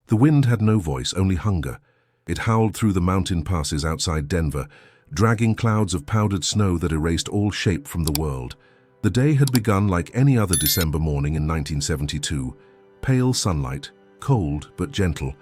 The wind had no voice, only hunger. It howled through the mountain passes outside Denver, dragging clouds of powdered snow that erased all shape from the world. The day had begun like any other December morning in 1972. Pale sunlight, cold but gentle,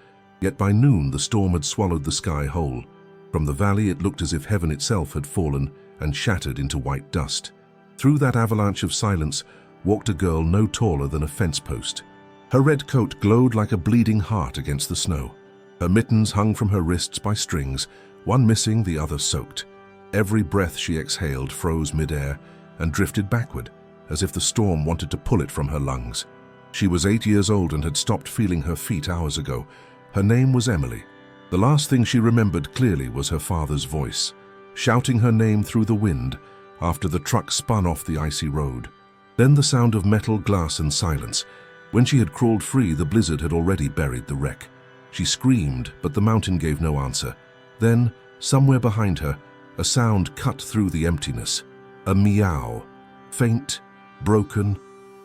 yet by noon the storm had swallowed the sky whole. From the valley it looked as if heaven itself had fallen and shattered into white dust. Through that avalanche of silence walked a girl no taller than a fence post. Her red coat glowed like a bleeding heart against the snow. Her mittens hung from her wrists by strings, one missing, the other soaked. Every breath she exhaled froze midair and drifted backward, as if the storm wanted to pull it from her lungs. She was 8 years old and had stopped feeling her feet hours ago. Her name was Emily. The last thing she remembered clearly was her father's voice, shouting her name through the wind after the truck spun off the icy road. Then the sound of metal, glass, and silence. When she had crawled free, the blizzard had already buried the wreck. She screamed, but the mountain gave no answer. Then, somewhere behind her, a sound cut through the emptiness. A meow. Faint, broken,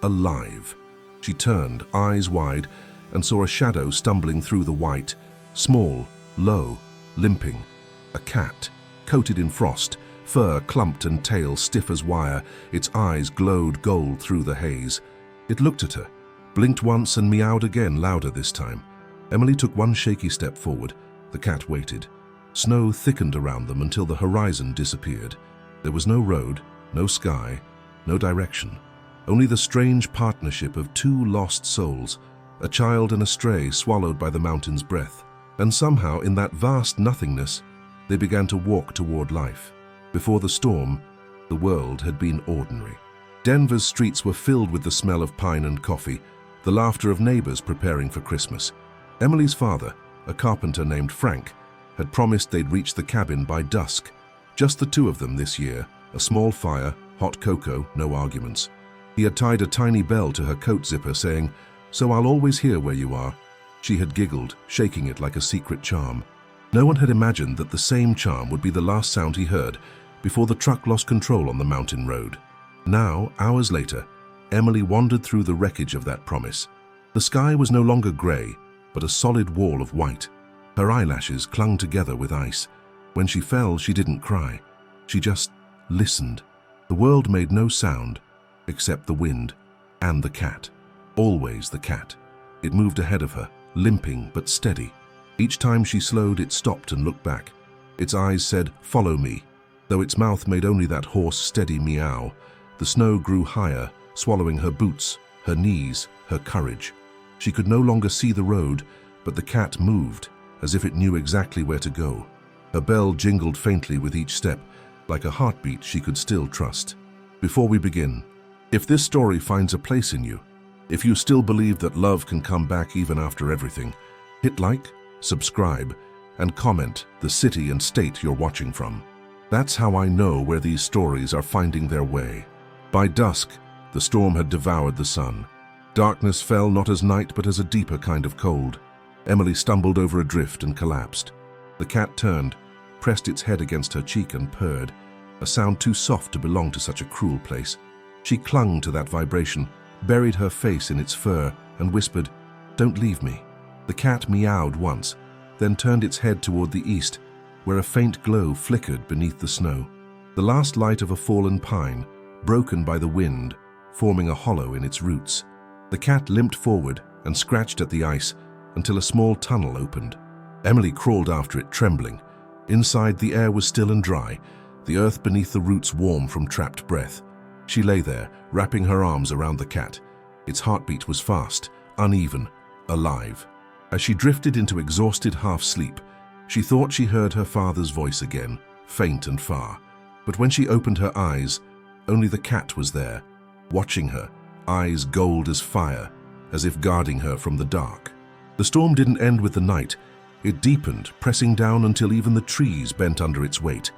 alive. She turned, eyes wide, and saw a shadow stumbling through the white. Small, low, limping. A cat, coated in frost, fur clumped and tail stiff as wire. Its eyes glowed gold through the haze. It looked at her, blinked once and meowed again, louder this time. Emily took one shaky step forward. The cat waited. Snow thickened around them until the horizon disappeared. There was no road, no sky, no direction. Only the strange partnership of two lost souls, a child and a stray swallowed by the mountain's breath. And somehow, in that vast nothingness, they began to walk toward life. Before the storm, the world had been ordinary. Denver's streets were filled with the smell of pine and coffee, the laughter of neighbors preparing for Christmas. Emily's father, a carpenter named Frank, had promised they'd reach the cabin by dusk. Just the two of them this year, a small fire, hot cocoa, no arguments. He had tied a tiny bell to her coat zipper saying, "So I'll always hear where you are." She had giggled, shaking it like a secret charm. No one had imagined that the same charm would be the last sound he heard before the truck lost control on the mountain road. Now, hours later, Emily wandered through the wreckage of that promise. The sky was no longer gray, but a solid wall of white. Her eyelashes clung together with ice. When she fell, she didn't cry. She just listened. The world made no sound, except the wind and the cat. Always the cat. It moved ahead of her, limping but steady. Each time she slowed, it stopped and looked back. Its eyes said, "Follow me," though its mouth made only that hoarse, steady meow. The snow grew higher, swallowing her boots, her knees, her courage. She could no longer see the road, but the cat moved, as if it knew exactly where to go. Her bell jingled faintly with each step, like a heartbeat she could still trust. Before we begin, if this story finds a place in you, if you still believe that love can come back even after everything, hit like, subscribe, and comment the city and state you're watching from. That's how I know where these stories are finding their way. By dusk, the storm had devoured the sun. Darkness fell not as night but as a deeper kind of cold. Emily stumbled over a drift and collapsed. The cat turned, pressed its head against her cheek and purred, a sound too soft to belong to such a cruel place. She clung to that vibration, buried her face in its fur, and whispered, "Don't leave me." The cat meowed once, then turned its head toward the east, where a faint glow flickered beneath the snow. The last light of a fallen pine, broken by the wind, forming a hollow in its roots. The cat limped forward and scratched at the ice until a small tunnel opened. Emily crawled after it, trembling. Inside, the air was still and dry, the earth beneath the roots warm from trapped breath. She lay there, wrapping her arms around the cat. Its heartbeat was fast, uneven, alive. As she drifted into exhausted half-sleep, she thought she heard her father's voice again, faint and far. But when she opened her eyes, only the cat was there, watching her, eyes gold as fire, as if guarding her from the dark. The storm didn't end with the night. It deepened, pressing down until even the trees bent under its weight.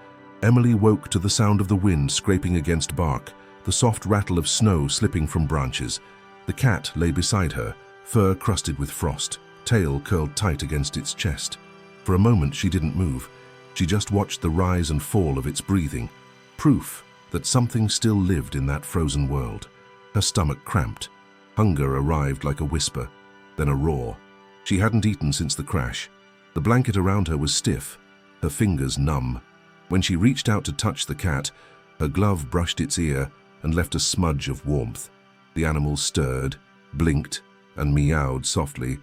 Emily woke to the sound of the wind scraping against bark, the soft rattle of snow slipping from branches. The cat lay beside her, fur crusted with frost, tail curled tight against its chest. For a moment she didn't move. She just watched the rise and fall of its breathing, proof that something still lived in that frozen world. Her stomach cramped. Hunger arrived like a whisper, then a roar. She hadn't eaten since the crash. The blanket around her was stiff, her fingers numb. When she reached out to touch the cat, her glove brushed its ear and left a smudge of warmth. The animal stirred, blinked, and meowed softly,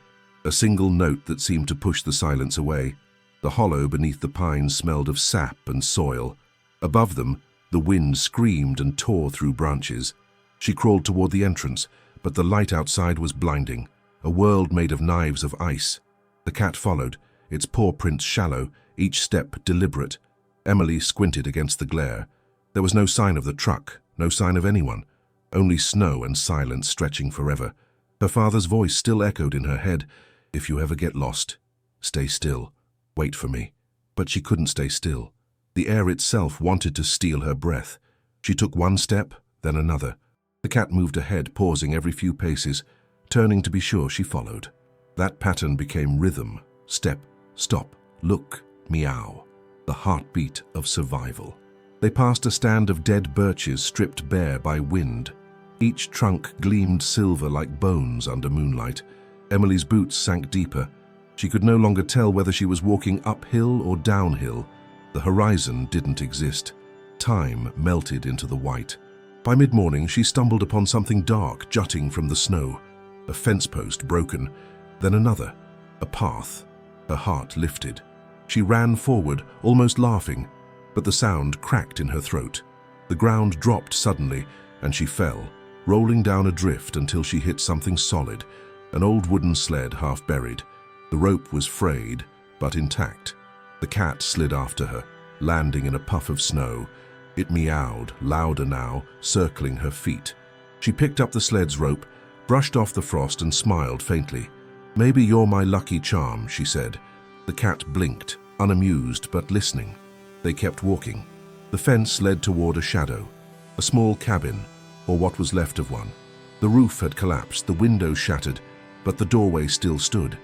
a single note that seemed to push the silence away. The hollow beneath the pines smelled of sap and soil. Above them, the wind screamed and tore through branches. She crawled toward the entrance, but the light outside was blinding, a world made of knives of ice. The cat followed, its paw prints shallow, each step deliberate. Emily squinted against the glare. There was no sign of the truck, no sign of anyone, only snow and silence stretching forever. Her father's voice still echoed in her head. If you ever get lost, stay still. Wait for me. But she couldn't stay still. The air itself wanted to steal her breath. She took one step, then another. The cat moved ahead, pausing every few paces, turning to be sure she followed. That pattern became rhythm. Step, stop, look, meow. The heartbeat of survival. They passed a stand of dead birches stripped bare by wind. Each trunk gleamed silver like bones under moonlight. Emily's boots sank deeper. She could no longer tell whether she was walking uphill or downhill. The horizon didn't exist. Time melted into the white. By mid-morning, she stumbled upon something dark jutting from the snow. A fence post broken, then another. A path. Her heart lifted. She ran forward, almost laughing, but the sound cracked in her throat. The ground dropped suddenly, and she fell, rolling down a drift until she hit something solid, an old wooden sled half buried. The rope was frayed, but intact. The cat slid after her, landing in a puff of snow. It meowed, louder now, circling her feet. She picked up the sled's rope, brushed off the frost and smiled faintly. "Maybe you're my lucky charm," she said. The cat blinked, unamused but listening. They kept walking. The fence led toward a shadow, a small cabin, or what was left of one. The roof had collapsed, the windows shattered, but the doorway still stood.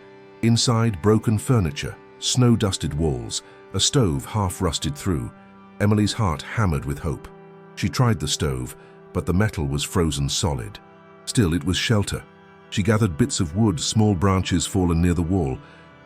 Inside, broken furniture, snow-dusted walls, a stove half rusted through. Emily's heart hammered with hope. She tried the stove, but the metal was frozen solid. Still, it was shelter. She gathered bits of wood, small branches fallen near the wall.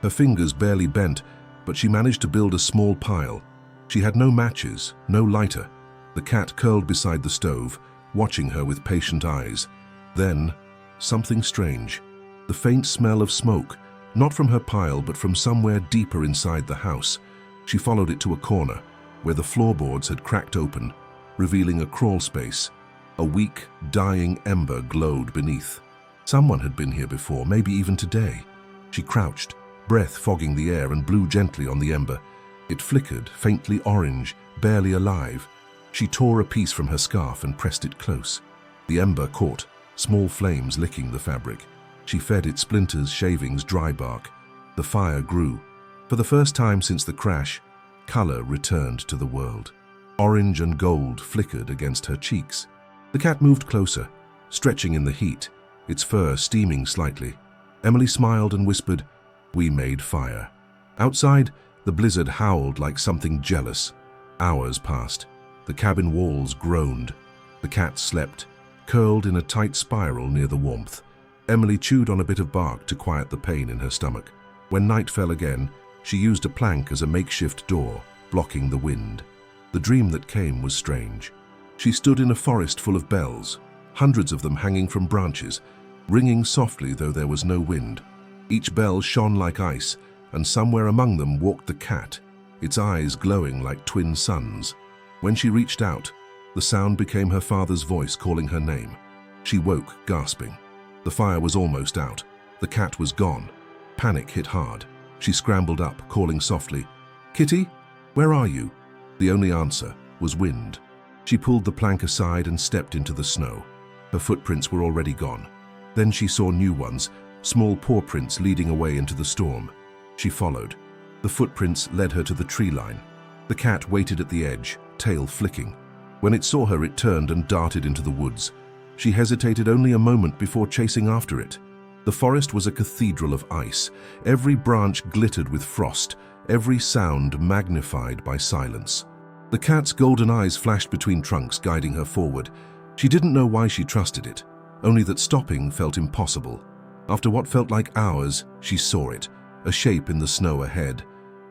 Her fingers barely bent, but she managed to build a small pile. She had no matches, no lighter. The cat curled beside the stove, watching her with patient eyes. Then, something strange. The faint smell of smoke, not from her pile, but from somewhere deeper inside the house. She followed it to a corner, where the floorboards had cracked open, revealing a crawl space. A weak, dying ember glowed beneath. Someone had been here before, maybe even today. She crouched, breath fogging the air, and blew gently on the ember. It flickered, faintly orange, barely alive. She tore a piece from her scarf and pressed it close. The ember caught, small flames licking the fabric. She fed it splinters, shavings, dry bark. The fire grew. For the first time since the crash, color returned to the world. Orange and gold flickered against her cheeks. The cat moved closer, stretching in the heat, its fur steaming slightly. Emily smiled and whispered, "We made fire." Outside, the blizzard howled like something jealous. Hours passed. The cabin walls groaned. The cat slept, curled in a tight spiral near the warmth. Emily chewed on a bit of bark to quiet the pain in her stomach. When night fell again, she used a plank as a makeshift door, blocking the wind. The dream that came was strange. She stood in a forest full of bells, hundreds of them hanging from branches, ringing softly though there was no wind. Each bell shone like ice, and somewhere among them walked the cat, its eyes glowing like twin suns. When she reached out, the sound became her father's voice calling her name. She woke, gasping. The fire was almost out. The cat was gone. Panic hit hard. She scrambled up, calling softly, "Kitty, where are you?" The only answer was wind. She pulled the plank aside and stepped into the snow. Her footprints were already gone. Then she saw new ones, small paw prints leading away into the storm. She followed. The footprints led her to the tree line. The cat waited at the edge, tail flicking. When it saw her, it turned and darted into the woods. She hesitated only a moment before chasing after it. The forest was a cathedral of ice. Every branch glittered with frost, every sound magnified by silence. The cat's golden eyes flashed between trunks, guiding her forward. She didn't know why she trusted it, only that stopping felt impossible. After what felt like hours, she saw it, a shape in the snow ahead.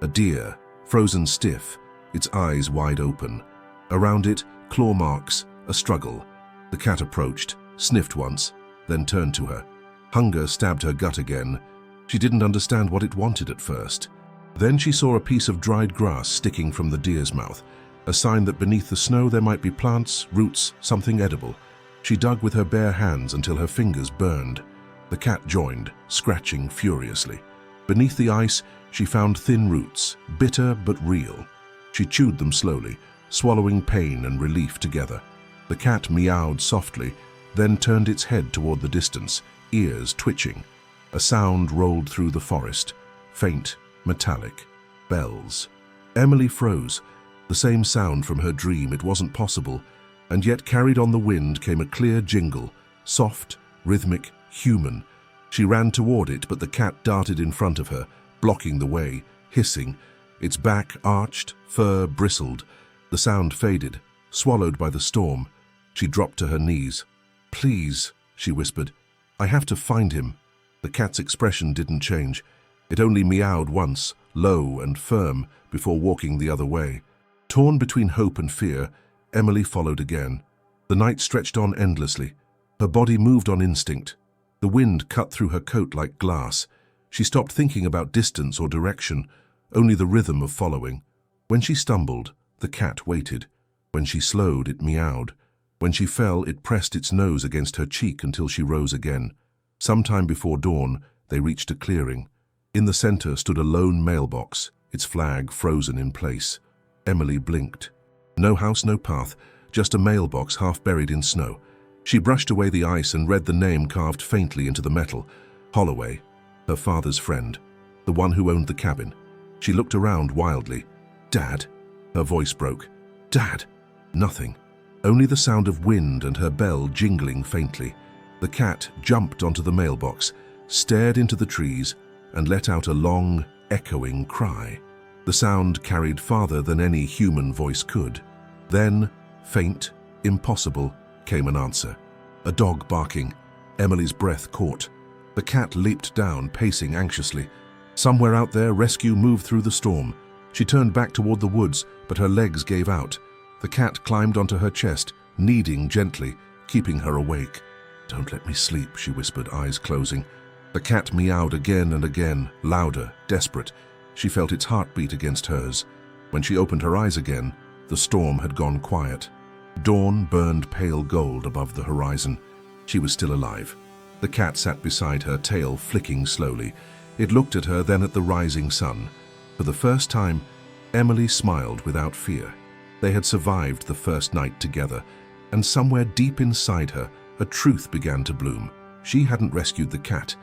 A deer, frozen stiff, its eyes wide open. Around it, claw marks, a struggle. The cat approached, sniffed once, then turned to her. Hunger stabbed her gut again. She didn't understand what it wanted at first. Then she saw a piece of dried grass sticking from the deer's mouth, a sign that beneath the snow there might be plants, roots, something edible. She dug with her bare hands until her fingers burned. The cat joined, scratching furiously. Beneath the ice, she found thin roots, bitter but real. She chewed them slowly, swallowing pain and relief together. The cat meowed softly, then turned its head toward the distance, ears twitching. A sound rolled through the forest, faint, metallic. Bells. Emily froze. The same sound from her dream. It wasn't possible. And yet carried on the wind came a clear jingle, soft, rhythmic, human. She ran toward it, but the cat darted in front of her, blocking the way, hissing. Its back arched, fur bristled. The sound faded, swallowed by the storm. She dropped to her knees. "Please," she whispered. "I have to find him." The cat's expression didn't change. It only meowed once, low and firm, before walking the other way. Torn between hope and fear, Emily followed again. The night stretched on endlessly. Her body moved on instinct. The wind cut through her coat like glass. She stopped thinking about distance or direction, only the rhythm of following. When she stumbled, the cat waited. When she slowed, it meowed. When she fell, it pressed its nose against her cheek until she rose again. Sometime before dawn, they reached a clearing. In the center stood a lone mailbox, its flag frozen in place. Emily blinked. No house, no path, just a mailbox half buried in snow. She brushed away the ice and read the name carved faintly into the metal. Holloway, her father's friend, the one who owned the cabin. She looked around wildly. "Dad?" Her voice broke. "Dad?" Nothing. Only the sound of wind and her bell jingling faintly. The cat jumped onto the mailbox, stared into the trees, and let out a long, echoing cry. The sound carried farther than any human voice could. Then, faint, impossible, came an answer. A dog barking. Emily's breath caught. The cat leaped down, pacing anxiously. Somewhere out there, rescue moved through the storm. She turned back toward the woods, but her legs gave out. The cat climbed onto her chest, kneading gently, keeping her awake. "Don't let me sleep," she whispered, eyes closing. The cat meowed again and again, louder, desperate. She felt its heartbeat against hers. When she opened her eyes again, the storm had gone quiet. Dawn burned pale gold above the horizon. She was still alive. The cat sat beside her, tail flicking slowly. It looked at her, then at the rising sun. For the first time, Emily smiled without fear. They had survived the first night together, and somewhere deep inside her, a truth began to bloom. She hadn't rescued the cat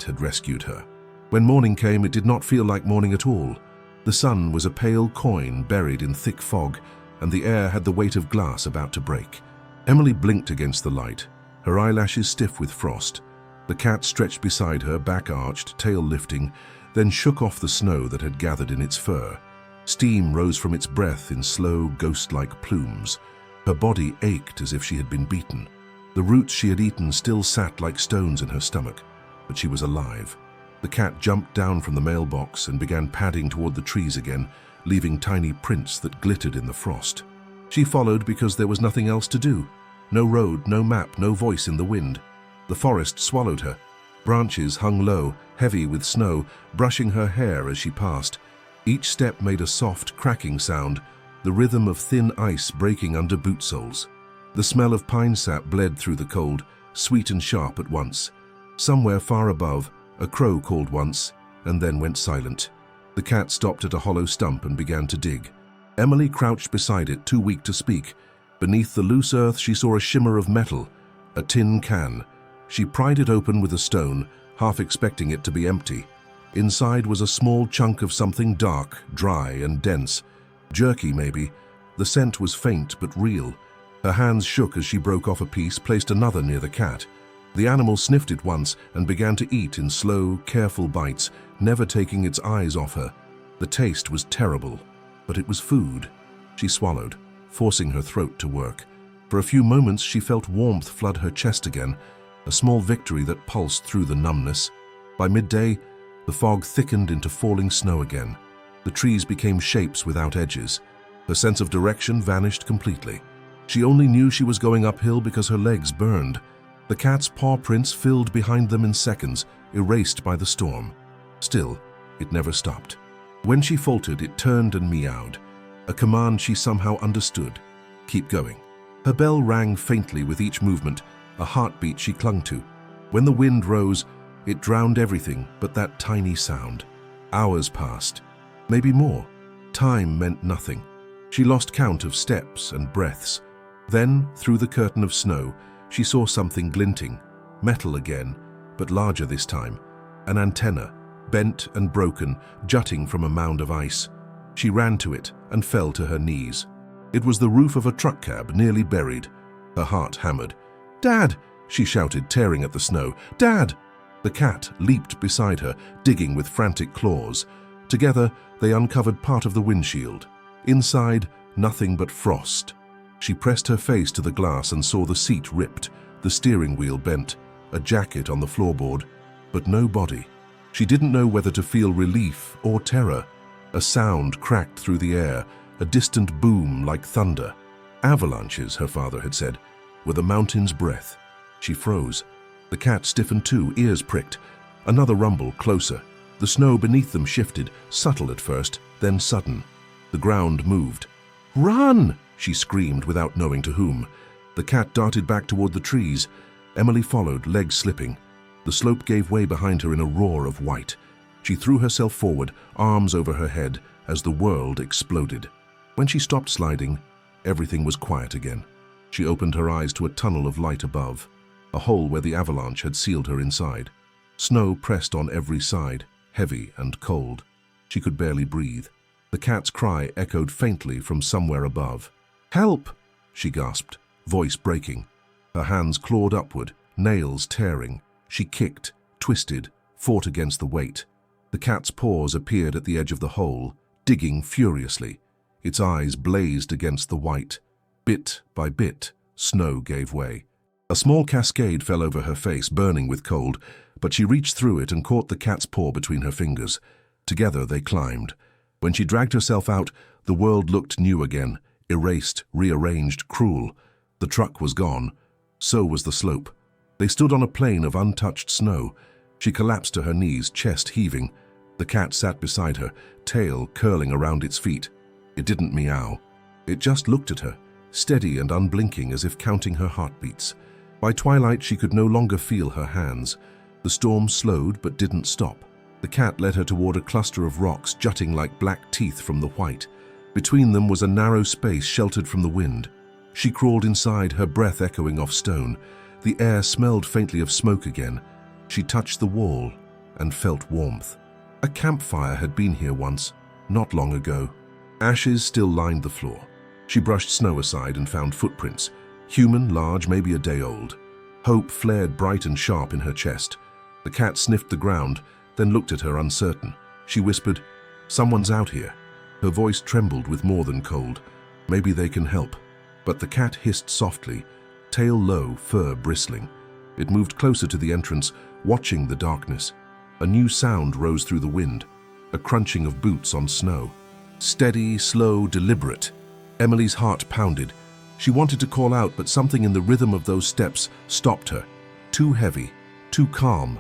had rescued her. When morning came, it did not feel like morning at all. The sun was a pale coin buried in thick fog, and the air had the weight of glass about to break. Emily blinked against the light, her eyelashes stiff with frost. The cat stretched beside her, back arched, tail lifting, then shook off the snow that had gathered in its fur. Steam rose from its breath in slow, ghost-like plumes. Her body ached as if she had been beaten. The roots she had eaten still sat like stones in her stomach, but she was alive. The cat jumped down from the mailbox and began padding toward the trees again, leaving tiny prints that glittered in the frost. She followed because there was nothing else to do. No road, no map, no voice in the wind. The forest swallowed her. Branches hung low, heavy with snow, brushing her hair as she passed. Each step made a soft, cracking sound, the rhythm of thin ice breaking under boot soles. The smell of pine sap bled through the cold, sweet and sharp at once. Somewhere far above, a crow called once, and then went silent. The cat stopped at a hollow stump and began to dig. Emily crouched beside it, too weak to speak. Beneath the loose earth, she saw a shimmer of metal, a tin can. She pried it open with a stone, half expecting it to be empty. Inside was a small chunk of something dark, dry and dense. Jerky, maybe. The scent was faint but real. Her hands shook as she broke off a piece, placed another near the cat. The animal sniffed it once and began to eat in slow, careful bites, never taking its eyes off her. The taste was terrible, but it was food. She swallowed, forcing her throat to work. For a few moments she felt warmth flood her chest again. a small victory that pulsed through the numbness. By midday, the fog thickened into falling snow again. The trees became shapes without edges. Her sense of direction vanished completely. She only knew she was going uphill because her legs burned. The cat's paw prints filled behind them in seconds, erased by the storm. Still, it never stopped. When she faltered, it turned and meowed, a command she somehow understood. Keep going. Her bell rang faintly with each movement, a heartbeat she clung to. When the wind rose, it drowned everything but that tiny sound. Hours passed, maybe more. Time meant nothing. She lost count of steps and breaths. Then, through the curtain of snow, she saw something glinting, metal again, but larger this time. An antenna, bent and broken, jutting from a mound of ice. She ran to it and fell to her knees. It was the roof of a truck cab, nearly buried. Her heart hammered. "Dad!" she shouted, tearing at the snow. "Dad!" The cat leaped beside her, digging with frantic claws. Together, they uncovered part of the windshield. Inside, nothing but frost. She pressed her face to the glass and saw the seat ripped, the steering wheel bent, a jacket on the floorboard, but no body. She didn't know whether to feel relief or terror. A sound cracked through the air, a distant boom like thunder. Avalanches, her father had said, were the mountain's breath. She froze. The cat stiffened too, ears pricked. Another rumble, closer. The snow beneath them shifted, subtle at first, then sudden. The ground moved. "Run!" she screamed without knowing to whom. The cat darted back toward the trees. Emily followed, legs slipping. The slope gave way behind her in a roar of white. She threw herself forward, arms over her head, as the world exploded. When she stopped sliding, everything was quiet again. She opened her eyes to a tunnel of light above, a hole where the avalanche had sealed her inside. Snow pressed on every side, heavy and cold. She could barely breathe. The cat's cry echoed faintly from somewhere above. "Help!" she gasped, voice breaking. Her hands clawed upward, nails tearing. She kicked, twisted, fought against the weight. The cat's paws appeared at the edge of the hole, digging furiously. Its eyes blazed against the white. Bit by bit, snow gave way. A small cascade fell over her face, burning with cold, but she reached through it and caught the cat's paw between her fingers. Together they climbed. When she dragged herself out, the world looked new again, erased, rearranged, cruel. The truck was gone. So was the slope. They stood on a plain of untouched snow. She collapsed to her knees, chest heaving. The cat sat beside her, tail curling around its feet. It didn't meow. It just looked at her, steady and unblinking as if counting her heartbeats. By twilight, she could no longer feel her hands. The storm slowed but didn't stop. The cat led her toward a cluster of rocks jutting like black teeth from the white. Between them was a narrow space sheltered from the wind. She crawled inside, her breath echoing off stone. The air smelled faintly of smoke again. She touched the wall and felt warmth. A campfire had been here once, not long ago. Ashes still lined the floor. She brushed snow aside and found footprints. Human, large, maybe a day old. Hope flared bright and sharp in her chest. The cat sniffed the ground, then looked at her uncertain. She whispered, "Someone's out here." Her voice trembled with more than cold. "Maybe they can help." But the cat hissed softly, tail low, fur bristling. It moved closer to the entrance, watching the darkness. A new sound rose through the wind, a crunching of boots on snow. Steady, slow, deliberate. Emily's heart pounded. She wanted to call out, but something in the rhythm of those steps stopped her. Too heavy, too calm,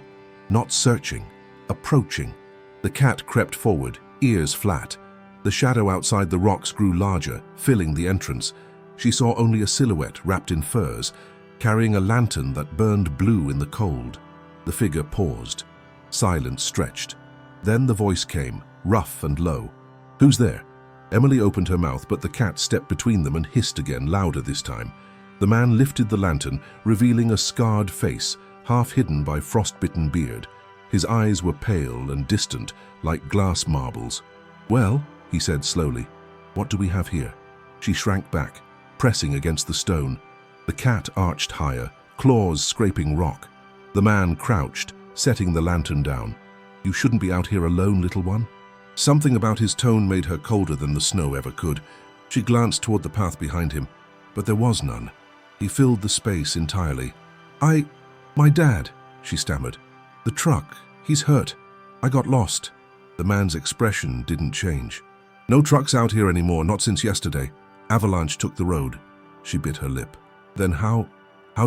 not searching, approaching. The cat crept forward, ears flat. The shadow outside the rocks grew larger, filling the entrance. She saw only a silhouette wrapped in furs, carrying a lantern that burned blue in the cold. The figure paused. Silence stretched. Then the voice came, rough and low. "Who's there?" Emily opened her mouth, but the cat stepped between them and hissed again, louder this time. The man lifted the lantern, revealing a scarred face, half hidden by frostbitten beard. His eyes were pale and distant, like glass marbles. "Well," he said slowly, "what do we have here?" She shrank back, pressing against the stone. The cat arched higher, claws scraping rock. The man crouched, setting the lantern down. "You shouldn't be out here alone, little one." Something about his tone made her colder than the snow ever could. She glanced toward the path behind him, but there was none. He filled the space entirely. "My dad," she stammered. "The truck, he's hurt. I got lost." The man's expression didn't change. "No trucks out here anymore, not since yesterday. Avalanche took the road." She bit her lip. "Then how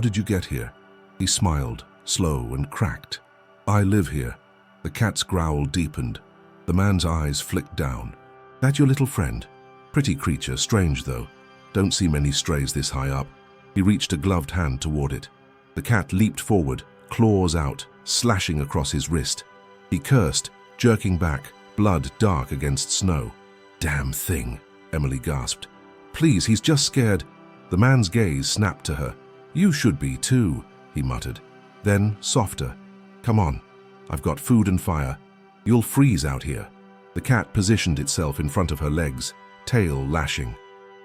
did you get here?" He smiled, slow and cracked. "I live here." The cat's growl deepened. The man's eyes flicked down. "That your little friend? Pretty creature, strange though. Don't see many strays this high up." He reached a gloved hand toward it. The cat leaped forward, claws out, slashing across his wrist. He cursed, jerking back, blood dark against snow. "Damn thing," Emily gasped. "Please, he's just scared." The man's gaze snapped to her. "You should be too," he muttered. Then, softer, "Come on. I've got food and fire. You'll freeze out here." The cat positioned itself in front of her legs, tail lashing.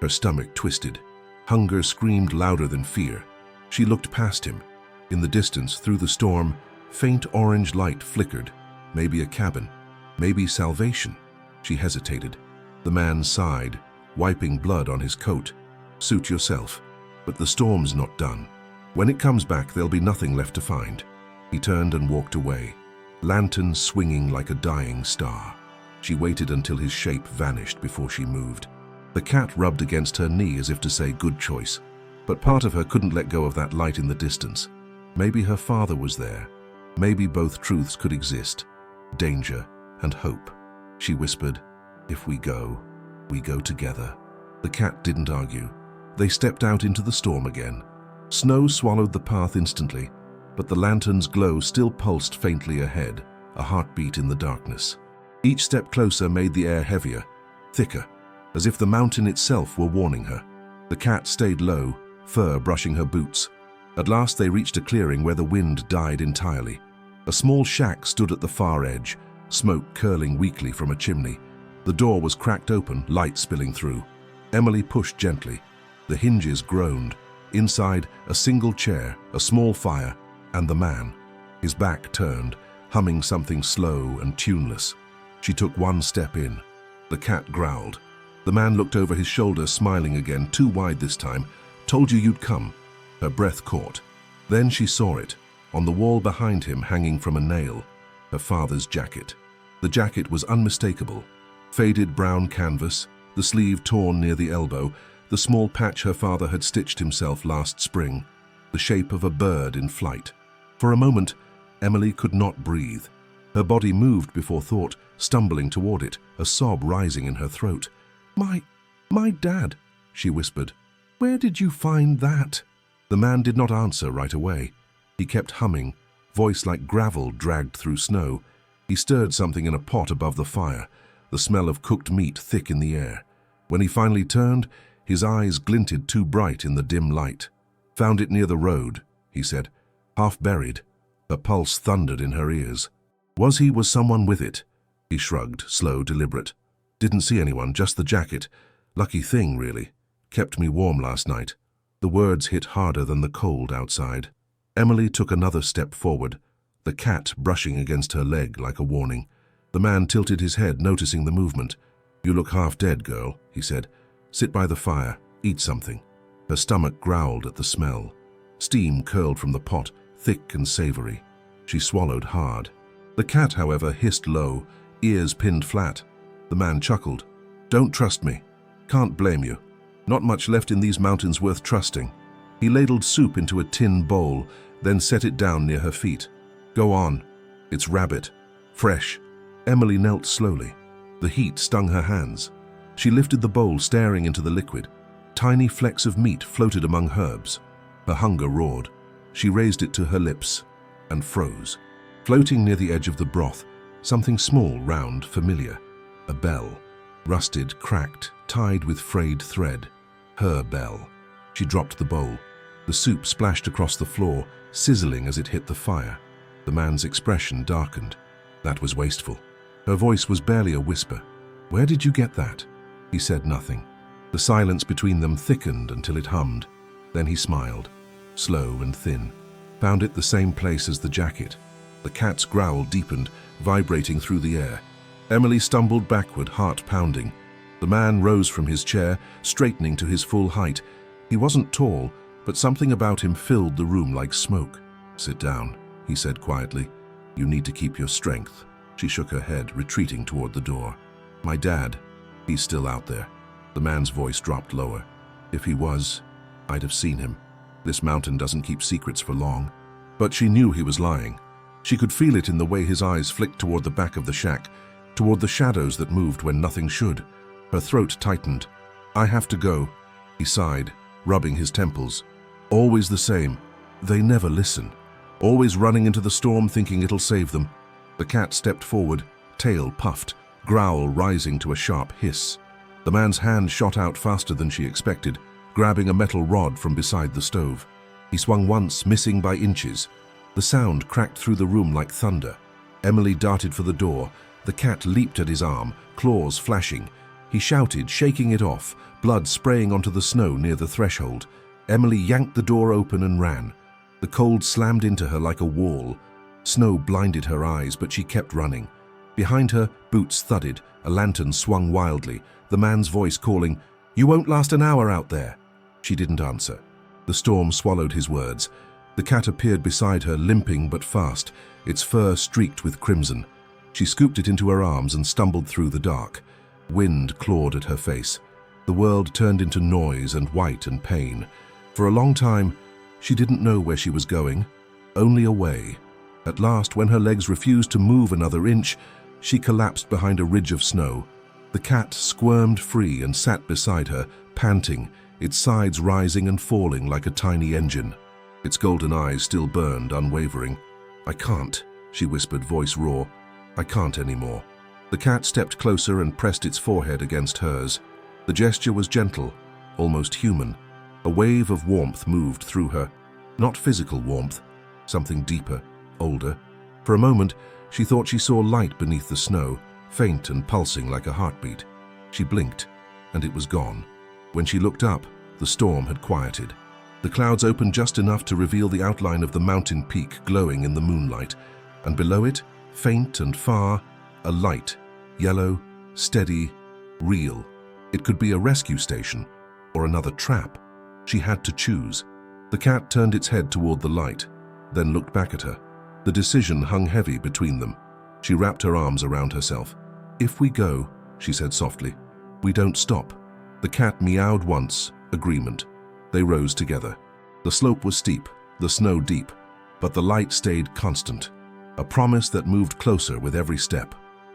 Her stomach twisted. Hunger screamed louder than fear. She looked past him. In the distance, through the storm, faint orange light flickered. Maybe a cabin. Maybe salvation. She hesitated. The man sighed, wiping blood on his coat. "Suit yourself. But the storm's not done. When it comes back, there'll be nothing left to find." He turned and walked away, lantern swinging like a dying star. She waited until his shape vanished before she moved. The cat rubbed against her knee as if to say, "Good choice." But part of her couldn't let go of that light in the distance. Maybe her father was there. Maybe both truths could exist. Danger and hope. She whispered, "If we go together." The cat didn't argue. They stepped out into the storm again. Snow swallowed the path instantly, but the lantern's glow still pulsed faintly ahead, a heartbeat in the darkness. Each step closer made the air heavier, thicker, as if the mountain itself were warning her. The cat stayed low, fur brushing her boots. At last they reached a clearing where the wind died entirely. A small shack stood at the far edge, smoke curling weakly from a chimney. The door was cracked open, light spilling through. Emily pushed gently. The hinges groaned. Inside, a single chair, a small fire, and the man, his back turned, humming something slow and tuneless. She took one step in. The cat growled. The man looked over his shoulder, smiling again, too wide this time. "Told you you'd come." Her breath caught. Then she saw it, on the wall behind him, hanging from a nail, her father's jacket. The jacket was unmistakable. Faded brown canvas, the sleeve torn near the elbow, the small patch her father had stitched himself last spring, the shape of a bird in flight. For a moment, Emily could not breathe. Her body moved before thought, stumbling toward it, a sob rising in her throat. My dad," she whispered. "Where did you find that?" The man did not answer right away. He kept humming, voice like gravel dragged through snow. He stirred something in a pot above the fire, the smell of cooked meat thick in the air. When he finally turned, his eyes glinted too bright in the dim light. "Found it near the road," he said, half buried. Her pulse thundered in her ears. Was someone with it? He shrugged, slow, deliberate. "Didn't see anyone, just the jacket. Lucky thing, really. Kept me warm last night." The words hit harder than the cold outside. Emily took another step forward, the cat brushing against her leg like a warning. The man tilted his head, noticing the movement. "You look half dead, girl," he said. "Sit by the fire, eat something." Her stomach growled at the smell. Steam curled from the pot, thick and savory. She swallowed hard. The cat, however, hissed low, ears pinned flat. The man chuckled. "Don't trust me. Can't blame you. Not much left in these mountains worth trusting." He ladled soup into a tin bowl, then set it down near her feet. "Go on. It's rabbit. Fresh." Emily knelt slowly. The heat stung her hands. She lifted the bowl, staring into the liquid. Tiny flecks of meat floated among herbs. Her hunger roared. She raised it to her lips and froze. Floating near the edge of the broth, something small, round, familiar. A bell. Rusted, cracked, tied with frayed thread. Her bell. She dropped the bowl. The soup splashed across the floor, sizzling as it hit the fire. The man's expression darkened. That was wasteful. Her voice was barely a whisper. "Where did you get that?" He said nothing. The silence between them thickened until it hummed. Then he smiled, slow and thin. Found it the same place as the jacket. The cat's growl deepened, vibrating through the air. Emily stumbled backward, heart pounding. The man rose from his chair, straightening to his full height. He wasn't tall, but something about him filled the room like smoke. "Sit down," he said quietly. "You need to keep your strength." She shook her head, retreating toward the door. "My dad, he's still out there." The man's voice dropped lower. "If he was, I'd have seen him. This mountain doesn't keep secrets for long." But she knew he was lying. She could feel it in the way his eyes flicked toward the back of the shack, toward the shadows that moved when nothing should. Her throat tightened. "I have to go," he sighed, rubbing his temples. "Always the same. They never listen. Always running into the storm thinking it'll save them." The cat stepped forward, tail puffed, growl rising to a sharp hiss. The man's hand shot out faster than she expected, grabbing a metal rod from beside the stove. He swung once, missing by inches. The sound cracked through the room like thunder. Emily darted for the door. The cat leaped at his arm, claws flashing. He shouted, shaking it off, blood spraying onto the snow near the threshold. Emily yanked the door open and ran. The cold slammed into her like a wall. Snow blinded her eyes, but she kept running. Behind her, boots thudded, a lantern swung wildly, the man's voice calling, "You won't last an hour out there." She didn't answer. The storm swallowed his words. The cat appeared beside her, limping but fast, its fur streaked with crimson. She scooped it into her arms and stumbled through the dark. Wind clawed at her face. The world turned into noise and white and pain. For a long time, she didn't know where she was going, only away. At last, when her legs refused to move another inch, she collapsed behind a ridge of snow. The cat squirmed free and sat beside her, panting, its sides rising and falling like a tiny engine. Its golden eyes still burned, unwavering. "I can't," she whispered, voice raw. "I can't anymore." The cat stepped closer and pressed its forehead against hers. The gesture was gentle, almost human. A wave of warmth moved through her. Not physical warmth, something deeper, older. For a moment, she thought she saw light beneath the snow, faint and pulsing like a heartbeat. She blinked, and it was gone. When she looked up, the storm had quieted. The clouds opened just enough to reveal the outline of the mountain peak glowing in the moonlight, and below it, faint and far, a light, yellow, steady, real. It could be a rescue station or another trap. She had to choose. The cat turned its head toward the light, then looked back at her. The decision hung heavy between them. She wrapped her arms around herself. "If we go," she said softly, "we don't stop." The cat meowed once, agreement. They rose together. The slope was steep, the snow deep, but the light stayed constant, a promise that moved closer with every step.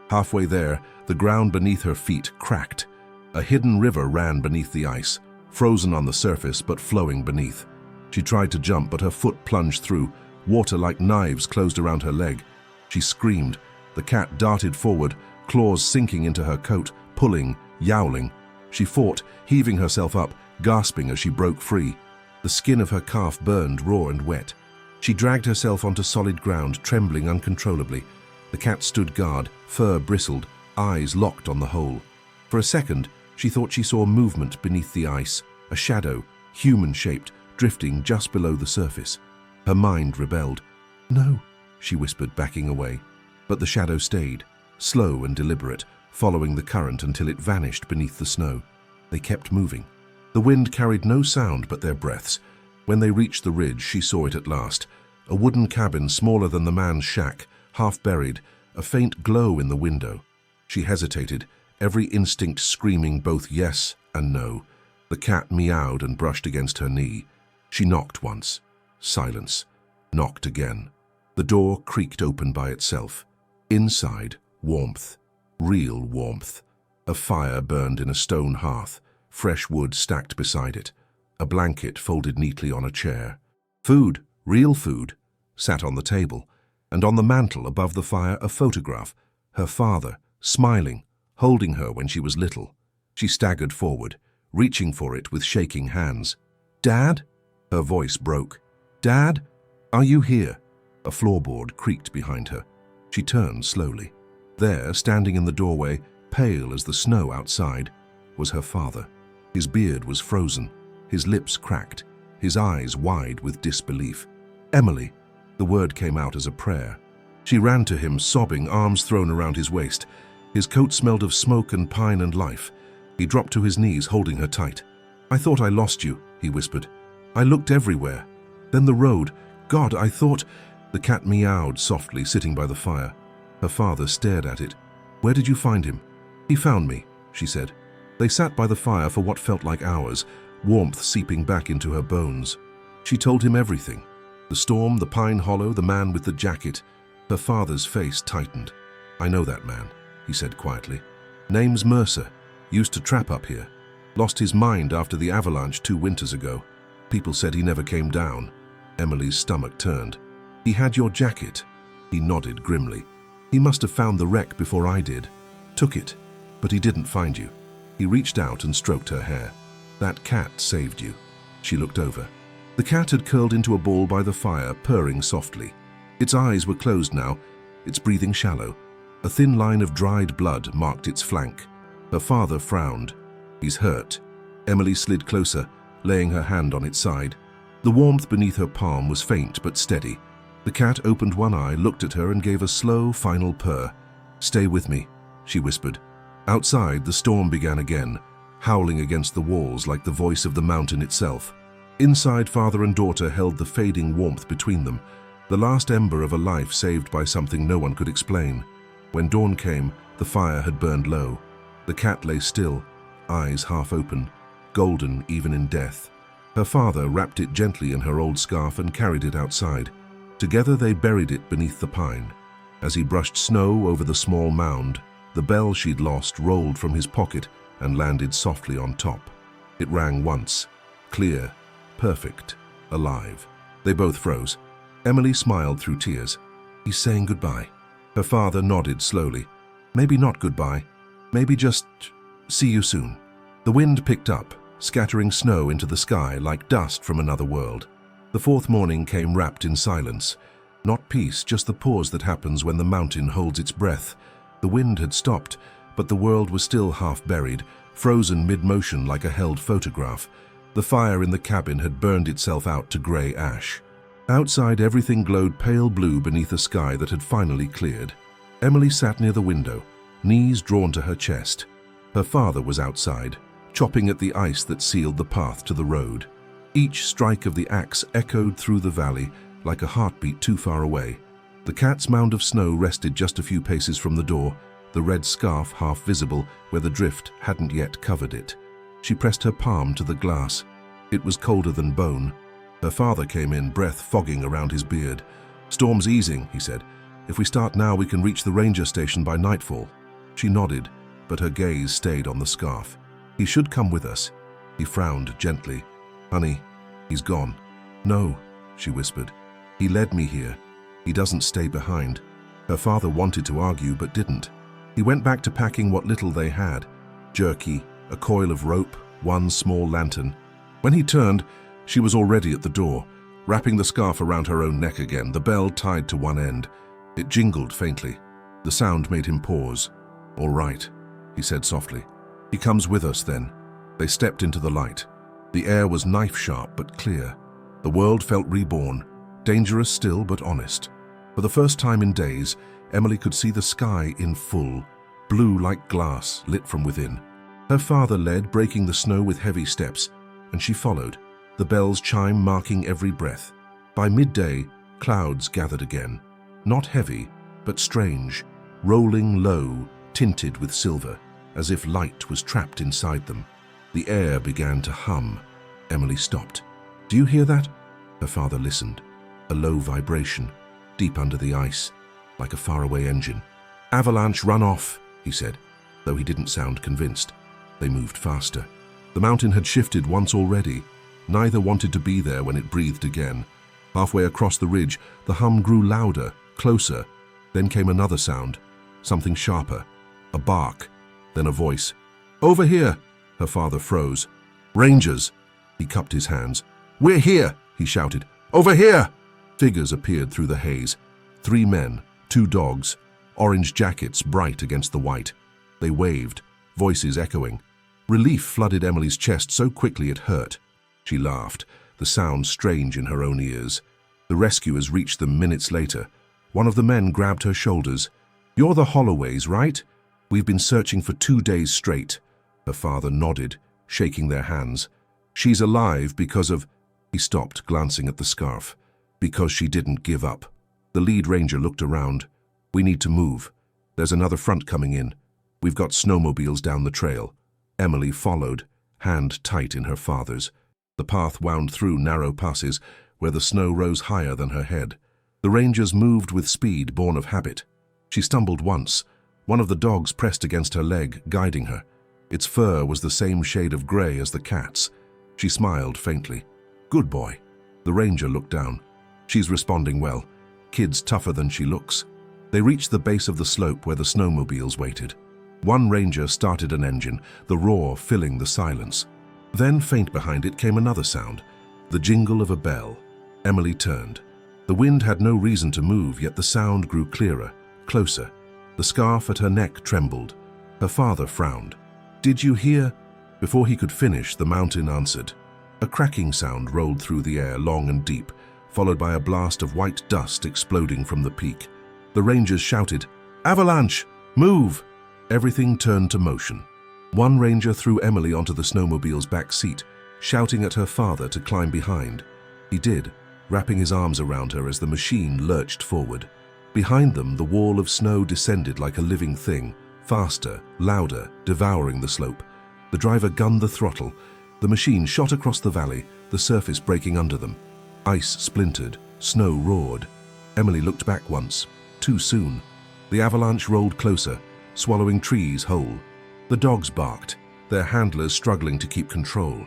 Halfway there, the ground beneath her feet cracked. A hidden river ran beneath the ice, frozen on the surface but flowing beneath. She tried to jump, but her foot plunged through. Water like knives closed around her leg. She screamed. The cat darted forward, claws sinking into her coat, pulling, yowling. She fought, heaving herself up, gasping as she broke free. The skin of her calf burned raw and wet. She dragged herself onto solid ground, trembling uncontrollably. The cat stood guard, fur bristled, eyes locked on the hole. For a second, she thought she saw movement beneath the ice, a shadow, human-shaped, drifting just below the surface. Her mind rebelled. "No," she whispered, backing away. But the shadow stayed, slow and deliberate, following the current until it vanished beneath the snow. They kept moving. The wind carried no sound but their breaths. When they reached the ridge, she saw it at last. A wooden cabin smaller than the man's shack, half buried, a faint glow in the window. She hesitated, every instinct screaming both yes and no. The cat meowed and brushed against her knee. She knocked once. Silence. Knocked again. The door creaked open by itself. Inside, warmth. Real warmth. A fire burned in a stone hearth, fresh wood stacked beside it. A blanket folded neatly on a chair. Food, real food, sat on the table, and on the mantel above the fire a photograph, her father, smiling, holding her when she was little. She staggered forward, reaching for it with shaking hands. "Dad?" Her voice broke. "Dad? Are you here?" A floorboard creaked behind her. She turned slowly. There, standing in the doorway, pale as the snow outside, was her father. His beard was frozen, his lips cracked, his eyes wide with disbelief. "Emily," the word came out as a prayer. She ran to him, sobbing, arms thrown around his waist. His coat smelled of smoke and pine and life. He dropped to his knees, holding her tight. "I thought I lost you," he whispered. "I looked everywhere. Then the road, God, I thought—" The cat meowed softly, sitting by the fire. Her father stared at it. "Where did you find him?" "He found me," she said. They sat by the fire for what felt like hours, warmth seeping back into her bones. She told him everything. The storm, the pine hollow, the man with the jacket. Her father's face tightened. "I know that man," he said quietly. "Name's Mercer. Used to trap up here. Lost his mind after the avalanche 2 winters ago. People said he never came down." Emily's stomach turned. "He had your jacket." He nodded grimly. "He must have found the wreck before I did. Took it, but he didn't find you." He reached out and stroked her hair. "That cat saved you." She looked over. The cat had curled into a ball by the fire, purring softly. Its eyes were closed now, its breathing shallow. A thin line of dried blood marked its flank. Her father frowned. "He's hurt." Emily slid closer, laying her hand on its side. The warmth beneath her palm was faint but steady. The cat opened one eye, looked at her, and gave a slow, final purr. "Stay with me," she whispered. Outside, the storm began again, howling against the walls like the voice of the mountain itself. Inside, father and daughter held the fading warmth between them, the last ember of a life saved by something no one could explain. When dawn came, the fire had burned low. The cat lay still, eyes half open, golden even in death. Her father wrapped it gently in her old scarf and carried it outside. Together they buried it beneath the pine. As he brushed snow over the small mound, the bell she'd lost rolled from his pocket and landed softly on top. It rang once, clear, perfect, alive. They both froze. Emily smiled through tears. "He's saying goodbye." Her father nodded slowly. "Maybe not goodbye. Maybe just see you soon." The wind picked up, scattering snow into the sky like dust from another world. The fourth morning came wrapped in silence. Not peace, just the pause that happens when the mountain holds its breath. The wind had stopped, but the world was still half buried, frozen mid-motion like a held photograph. The fire in the cabin had burned itself out to grey ash. Outside, everything glowed pale blue beneath a sky that had finally cleared. Emily sat near the window, knees drawn to her chest. Her father was outside, chopping at the ice that sealed the path to the road. Each strike of the axe echoed through the valley like a heartbeat too far away. The cat's mound of snow rested just a few paces from the door, the red scarf half visible where the drift hadn't yet covered it. She pressed her palm to the glass. It was colder than bone. Her father came in, breath fogging around his beard. "Storm's easing," he said. "If we start now, we can reach the ranger station by nightfall." She nodded, but her gaze stayed on the scarf. "He should come with us." He frowned gently. "Honey, he's gone." "No," she whispered. "He led me here. He doesn't stay behind." Her father wanted to argue, but didn't. He went back to packing what little they had. Jerky, a coil of rope, one small lantern. When he turned, she was already at the door, wrapping the scarf around her own neck again, the bell tied to one end. It jingled faintly. The sound made him pause. "All right," he said softly. "He comes with us then." They stepped into the light. The air was knife-sharp but clear. The world felt reborn, dangerous still but honest. For the first time in days, Emily could see the sky in full, blue like glass lit from within. Her father led, breaking the snow with heavy steps, and she followed, the bell's chime marking every breath. By midday, clouds gathered again. Not heavy, but strange, rolling low, tinted with silver, as if light was trapped inside them. The air began to hum. Emily stopped. "Do you hear that?" Her father listened. A low vibration, deep under the ice, like a faraway engine. "Avalanche, run off," he said, though he didn't sound convinced. They moved faster. The mountain had shifted once already. Neither wanted to be there when it breathed again. Halfway across the ridge, the hum grew louder, closer. Then came another sound, something sharper, a bark, then a voice. "Over here!" Her father froze. "Rangers!" He cupped his hands. "We're here!" he shouted. "Over here!" Figures appeared through the haze. 3 men, 2 dogs, orange jackets bright against the white. They waved, voices echoing. Relief flooded Emily's chest so quickly it hurt. She laughed, the sound strange in her own ears. The rescuers reached them minutes later. One of the men grabbed her shoulders. "You're the Holloways, right? We've been searching for 2 days straight." Her father nodded, shaking their hands. "She's alive because of—" He stopped, glancing at the scarf. Because she didn't give up. The lead ranger looked around. We need to move. There's another front coming in. We've got snowmobiles down the trail. Emily followed, hand tight in her father's. The path wound through narrow passes where the snow rose higher than her head. The rangers moved with speed born of habit. She stumbled once. One of the dogs pressed against her leg, guiding her. Its fur was the same shade of grey as the cat's. She smiled faintly. Good boy. The ranger looked down. She's responding well. Kid's tougher than she looks. They reached the base of the slope where the snowmobiles waited. One ranger started an engine, the roar filling the silence. Then, faint behind it, came another sound, the jingle of a bell. Emily turned. The wind had no reason to move, yet the sound grew clearer, closer. The scarf at her neck trembled. Her father frowned. Did you hear? Before he could finish, the mountain answered. A cracking sound rolled through the air, long and deep, followed by a blast of white dust exploding from the peak. The rangers shouted, "Avalanche! Move!" Everything turned to motion. One ranger threw Emily onto the snowmobile's back seat, shouting at her father to climb behind. He did, wrapping his arms around her as the machine lurched forward. Behind them, the wall of snow descended like a living thing, faster, louder, devouring the slope. The driver gunned the throttle. The machine shot across the valley, the surface breaking under them. Ice splintered, snow roared. Emily looked back once, too soon. The avalanche rolled closer, swallowing trees whole. The dogs barked, their handlers struggling to keep control.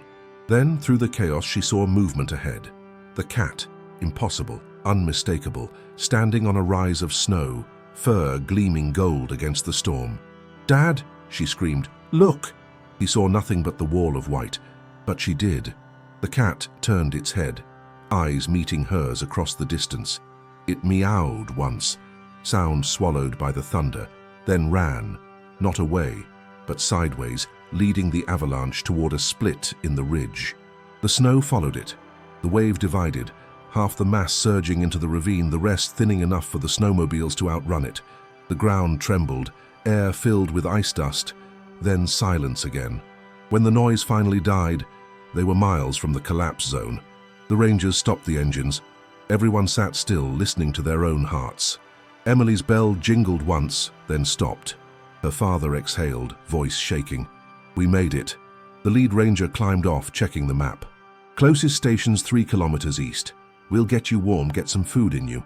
Then, through the chaos, she saw movement ahead. The cat, impossible, unmistakable, standing on a rise of snow, fur gleaming gold against the storm. "Dad!" she screamed. "Look!" He saw nothing but the wall of white, but she did. The cat turned its head, eyes meeting hers across the distance. It meowed once, sound swallowed by the thunder, then ran, not away, but sideways, leading the avalanche toward a split in the ridge. The snow followed it. The wave divided, half the mass surging into the ravine, the rest thinning enough for the snowmobiles to outrun it. The ground trembled, air filled with ice dust, then silence again. When the noise finally died, they were miles from the collapse zone. The rangers stopped the engines. Everyone sat still, listening to their own hearts. Emily's bell jingled once, then stopped. Her father exhaled, voice shaking. "We made it." The lead ranger climbed off, checking the map. "Closest station's 3 kilometers east. We'll get you warm, get some food in you."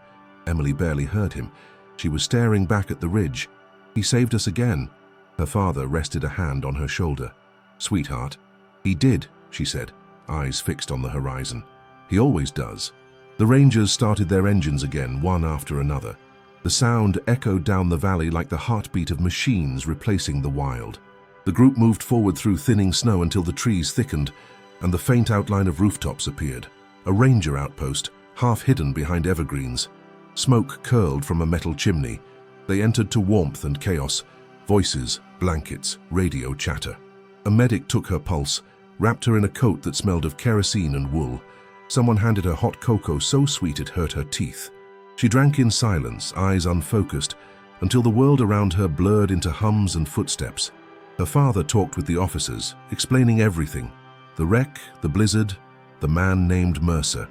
Emily barely heard him. She was staring back at the ridge. "He saved us again." Her father rested a hand on her shoulder. "Sweetheart." "He did," she said, eyes fixed on the horizon. "He always does." The rangers started their engines again, one after another. The sound echoed down the valley like the heartbeat of machines replacing the wild. The group moved forward through thinning snow until the trees thickened and the faint outline of rooftops appeared. A ranger outpost, half hidden behind evergreens. Smoke curled from a metal chimney. They entered to warmth and chaos, voices, blankets, radio chatter. A medic took her pulse, wrapped her in a coat that smelled of kerosene and wool. Someone handed her hot cocoa so sweet it hurt her teeth. She drank in silence, eyes unfocused, until the world around her blurred into hums and footsteps. Her father talked with the officers, explaining everything. The wreck, the blizzard, the man named Mercer.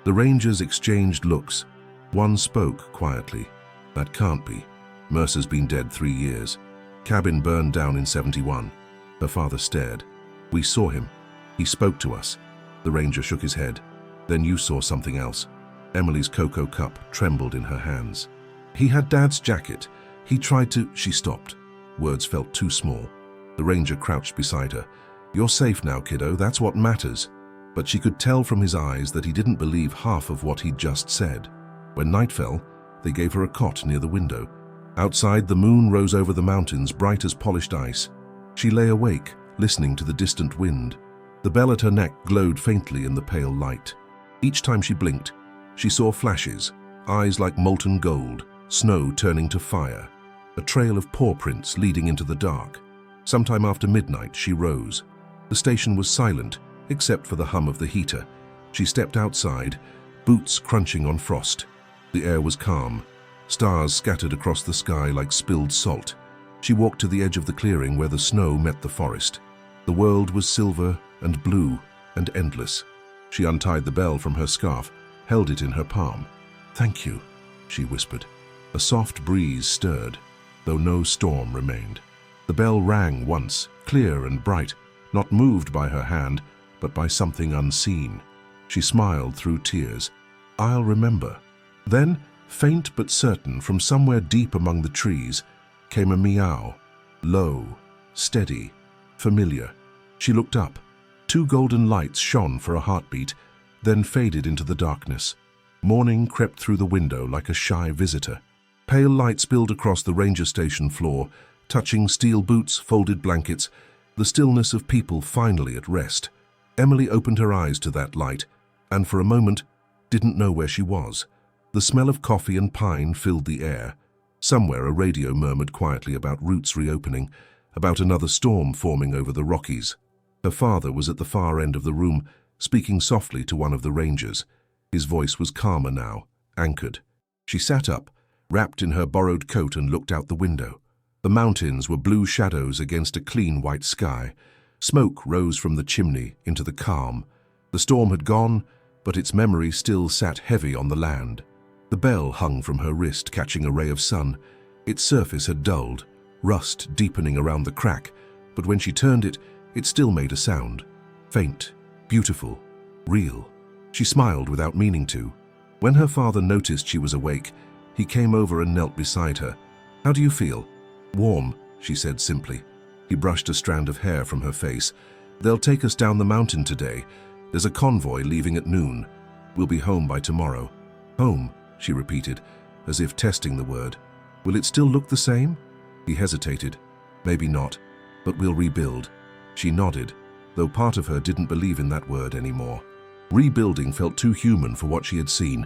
The rangers exchanged looks. One spoke quietly. "That can't be. Mercer's been dead 3 years. Cabin burned down in 71. Her father stared. "We saw him. He spoke to us." The ranger shook his head. "Then you saw something else." Emily's cocoa cup trembled in her hands. "He had Dad's jacket. He tried to—" She stopped. Words felt too small. The ranger crouched beside her. "You're safe now, kiddo. That's what matters." But she could tell from his eyes that he didn't believe half of what he'd just said. When night fell, they gave her a cot near the window. Outside, the moon rose over the mountains, bright as polished ice. She lay awake, listening to the distant wind. The bell at her neck glowed faintly in the pale light. Each time she blinked, she saw flashes, eyes like molten gold, snow turning to fire, a trail of paw prints leading into the dark. Sometime after midnight, she rose. The station was silent, except for the hum of the heater. She stepped outside, boots crunching on frost. The air was calm, stars scattered across the sky like spilled salt. She walked to the edge of the clearing where the snow met the forest. The world was silver and blue and endless. She untied the bell from her scarf. held it in her palm. "Thank you," she whispered. A soft breeze stirred, though no storm remained. The bell rang once, clear and bright, not moved by her hand, but by something unseen. She smiled through tears. "I'll remember." Then, faint but certain, from somewhere deep among the trees, came a meow, low, steady, familiar. She looked up. 2 golden lights shone for a heartbeat, then faded into the darkness. Morning crept through the window like a shy visitor. Pale light spilled across the ranger station floor, touching steel boots, folded blankets, the stillness of people finally at rest. Emily opened her eyes to that light, and for a moment didn't know where she was. The smell of coffee and pine filled the air. Somewhere a radio murmured quietly about routes reopening, about another storm forming over the Rockies. Her father was at the far end of the room, speaking softly to one of the rangers. His voice was calmer now, anchored. She sat up, wrapped in her borrowed coat, and looked out the window. The mountains were blue shadows against a clean white sky. Smoke rose from the chimney into the calm. The storm had gone, but its memory still sat heavy on the land. The bell hung from her wrist, catching a ray of sun. Its surface had dulled, rust deepening around the crack, but when she turned it, it still made a sound. Faint, beautiful, real. She smiled without meaning to. When her father noticed she was awake, he came over and knelt beside her. "How do you feel?" "Warm," she said simply. He brushed a strand of hair from her face. "They'll take us down the mountain today. There's a convoy leaving at noon. We'll be home by tomorrow." "Home," she repeated, as if testing the word. "Will it still look the same?" He hesitated. "Maybe not, but we'll rebuild." She nodded, though part of her didn't believe in that word anymore. Rebuilding felt too human for what she had seen.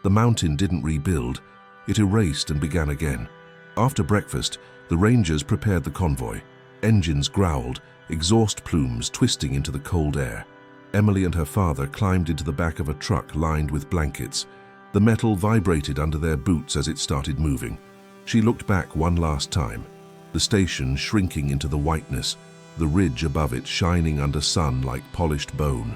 The mountain didn't rebuild. It erased and began again. After breakfast, the rangers prepared the convoy. Engines growled, exhaust plumes twisting into the cold air. Emily and her father climbed into the back of a truck lined with blankets. The metal vibrated under their boots as it started moving. She looked back one last time, the station shrinking into the whiteness, the ridge above it shining under sun like polished bone.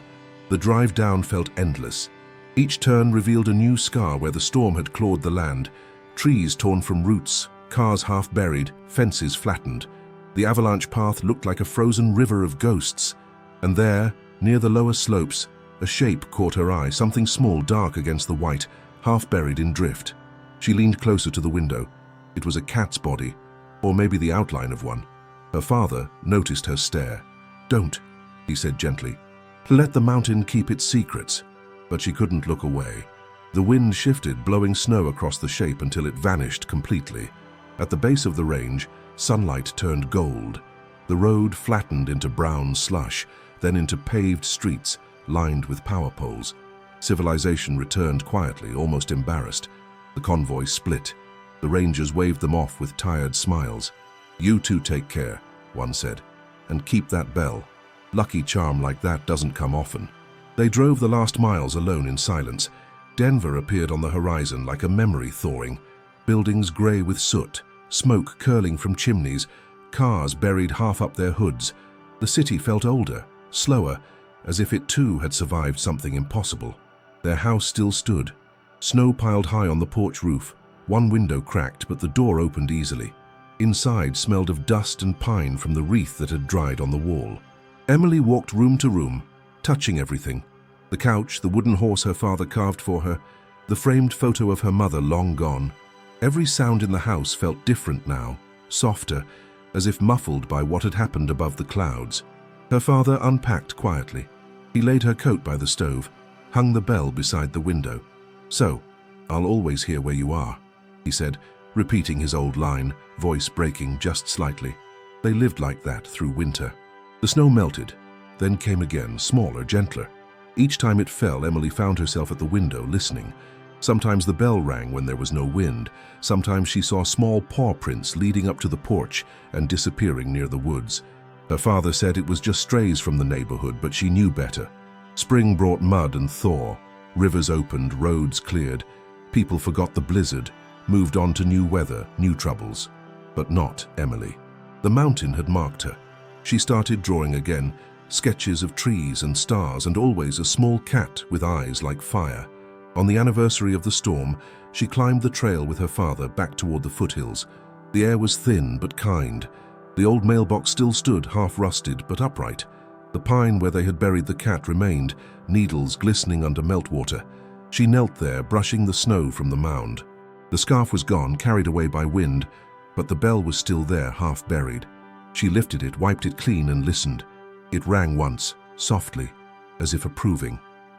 The drive down felt endless. Each turn revealed a new scar where the storm had clawed the land. Trees torn from roots, cars half buried, fences flattened. The avalanche path looked like a frozen river of ghosts. And there, near the lower slopes, a shape caught her eye, something small, dark against the white, half buried in drift. She leaned closer to the window. It was a cat's body, or maybe the outline of one. Her father noticed her stare. "Don't," he said gently. "Let the mountain keep its secrets." But she couldn't look away. The wind shifted, blowing snow across the shape until it vanished completely. At the base of the range, sunlight turned gold. The road flattened into brown slush, then into paved streets lined with power poles. Civilization returned quietly, almost embarrassed. The convoy split. The rangers waved them off with tired smiles. "You two take care," one said, "and keep that bell. Lucky charm like that doesn't come often." They drove the last miles alone in silence. Denver appeared on the horizon like a memory thawing. Buildings grey with soot, smoke curling from chimneys, cars buried half up their hoods. The city felt older, slower, as if it too had survived something impossible. Their house still stood. Snow piled high on the porch roof. One window cracked, but the door opened easily. Inside smelled of dust and pine from the wreath that had dried on the wall. Emily walked room to room, touching everything. The couch, the wooden horse her father carved for her, the framed photo of her mother long gone. Every sound in the house felt different now, softer, as if muffled by what had happened above the clouds. Her father unpacked quietly. He laid her coat by the stove, hung the bell beside the window. "So, I'll always hear where you are," he said, repeating his old line, voice breaking just slightly. They lived like that through winter. The snow melted, then came again, smaller, gentler. Each time it fell, Emily found herself at the window, listening. Sometimes the bell rang when there was no wind. Sometimes she saw small paw prints leading up to the porch and disappearing near the woods. Her father said it was just strays from the neighborhood, but she knew better. Spring brought mud and thaw. Rivers opened, roads cleared. People forgot the blizzard, moved on to new weather, new troubles. But not Emily. The mountain had marked her. She started drawing again, sketches of trees and stars, and always a small cat with eyes like fire. On the anniversary of the storm, she climbed the trail with her father back toward the foothills. The air was thin but kind. The old mailbox still stood, half rusted but upright. The pine where they had buried the cat remained, needles glistening under meltwater. She knelt there, brushing the snow from the mound. The scarf was gone, carried away by wind, but the bell was still there, half buried. She lifted it, wiped it clean, and listened. It rang once, softly, as if approving.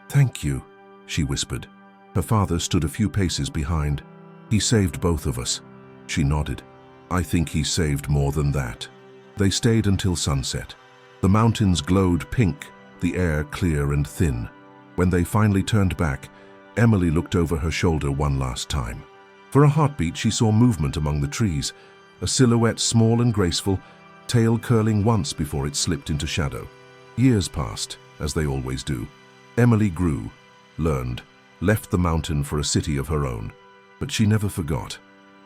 "Thank you," she whispered. Her father stood a few paces behind. "He saved both of us." She nodded. "I think he saved more than that." They stayed until sunset. The mountains glowed pink, the air clear and thin. When they finally turned back, Emily looked over her shoulder one last time. For a heartbeat, she saw movement among the trees, a silhouette small and graceful, tail curling once before it slipped into shadow. Years passed, as they always do. Emily grew, learned, left the mountain for a city of her own. But she never forgot.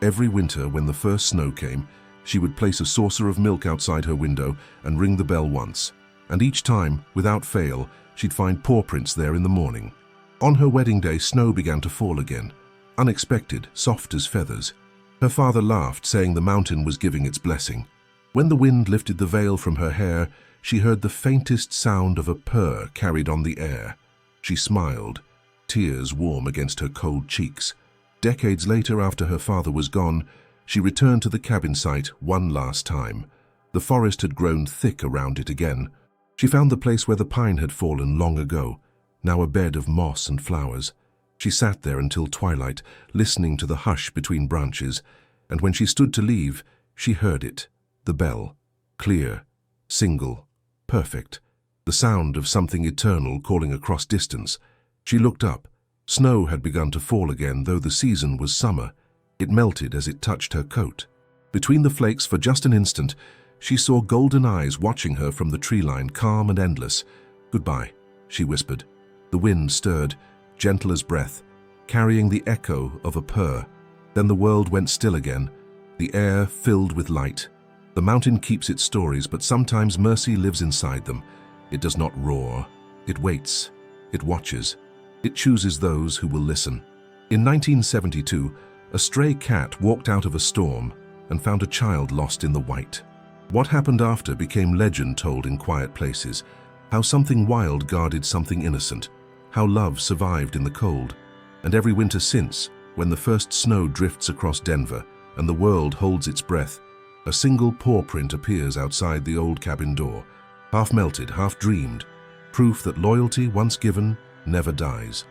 Every winter, when the first snow came, she would place a saucer of milk outside her window and ring the bell once. And each time, without fail, she'd find paw prints there in the morning. On her wedding day, snow began to fall again. Unexpected, soft as feathers. Her father laughed, saying the mountain was giving its blessing. When the wind lifted the veil from her hair, she heard the faintest sound of a purr carried on the air. She smiled, tears warm against her cold cheeks. Decades later, after her father was gone, she returned to the cabin site one last time. The forest had grown thick around it again. She found the place where the pine had fallen long ago, now a bed of moss and flowers. She sat there until twilight, listening to the hush between branches, and when she stood to leave, she heard it, the bell, clear, single, perfect, the sound of something eternal calling across distance. She looked up. Snow had begun to fall again, though the season was summer. It melted as it touched her coat. Between the flakes, for just an instant, she saw golden eyes watching her from the tree line, calm and endless. "Goodbye," she whispered. The wind stirred, gentle as breath, carrying the echo of a purr. Then the world went still again, the air filled with light. The mountain keeps its stories, but sometimes mercy lives inside them. It does not roar. It waits. It watches. It chooses those who will listen. In 1972, a stray cat walked out of a storm and found a child lost in the white. What happened after became legend told in quiet places. How something wild guarded something innocent. How love survived in the cold. And every winter since, when the first snow drifts across Denver and the world holds its breath, a single paw print appears outside the old cabin door, half melted, half dreamed, proof that loyalty, once given, never dies.